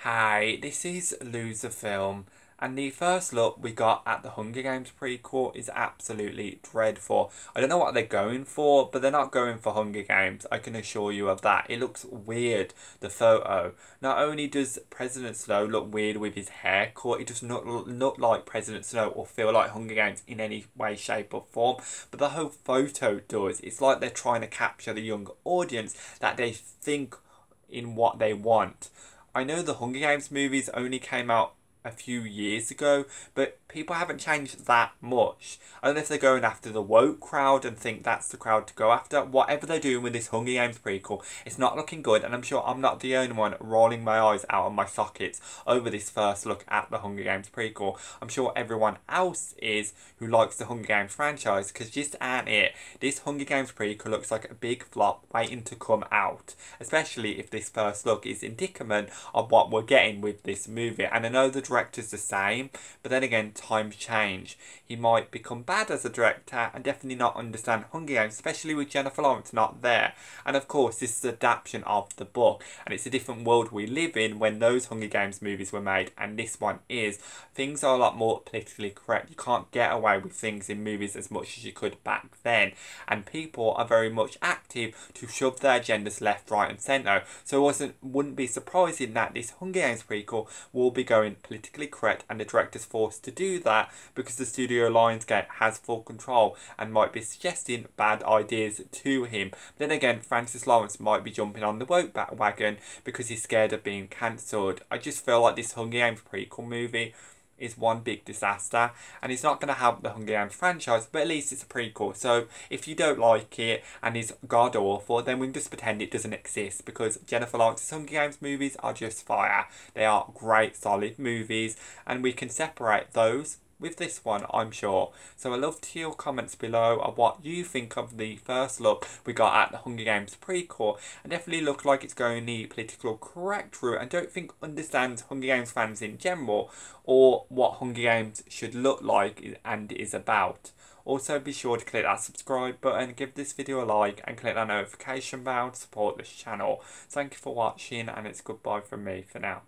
Hi, this is Loser Film, and the first look we got at the Hunger Games prequel is absolutely dreadful. I don't know what they're going for, but they're not going for Hunger Games, I can assure you of that. It looks weird, the photo. Not only does President Snow look weird with his haircut, it does not look like President Snow or feel like Hunger Games in any way, shape or form, but the whole photo does. It's like they're trying to capture the young audience that they think in what they want. I know the Hunger Games movies only came out a few years ago, but people haven't changed that much. I don't know if they're going after the woke crowd and think that's the crowd to go after. Whatever they're doing with this Hunger Games prequel, it's not looking good, and I'm sure I'm not the only one rolling my eyes out of my sockets over this first look at the Hunger Games prequel. I'm sure everyone else is who likes the Hunger Games franchise, because just ain't it. This Hunger Games prequel looks like a big flop waiting to come out, especially if this first look is indicament of what we're getting with this movie. And I know the director's the same, but then again, times change. He might become bad as a director and definitely not understand Hunger Games, especially with Jennifer Lawrence not there. And of course, this is an adaptation of the book, and it's a different world we live in when those Hunger Games movies were made, and this one is. Things are a lot more politically correct. You can't get away with things in movies as much as you could back then, and people are very much active to shove their agendas left, right and centre. So it wouldn't be surprising that this Hunger Games prequel will be going politically correct, and the director's forced to do that because the studio Lionsgate has full control and might be suggesting bad ideas to him. Then again, Francis Lawrence might be jumping on the woke wagon because he's scared of being cancelled. I just feel like this Hunger Games prequel movie is one big disaster, and it's not going to help the Hunger Games franchise, but at least it's a prequel. So if you don't like it and it's god awful, then we can just pretend it doesn't exist, because Jennifer Lawrence's Hunger Games movies are just fire. They are great, solid movies, and we can separate those with this one, I'm sure. So I'd love to hear your comments below of what you think of the first look we got at the Hunger Games prequel. And definitely look like it's going the political correct route, and don't think understands Hunger Games fans in general or what Hunger Games should look like and is about. Also, be sure to click that subscribe button, give this video a like and click that notification bell to support this channel. Thank you for watching, and it's goodbye from me for now.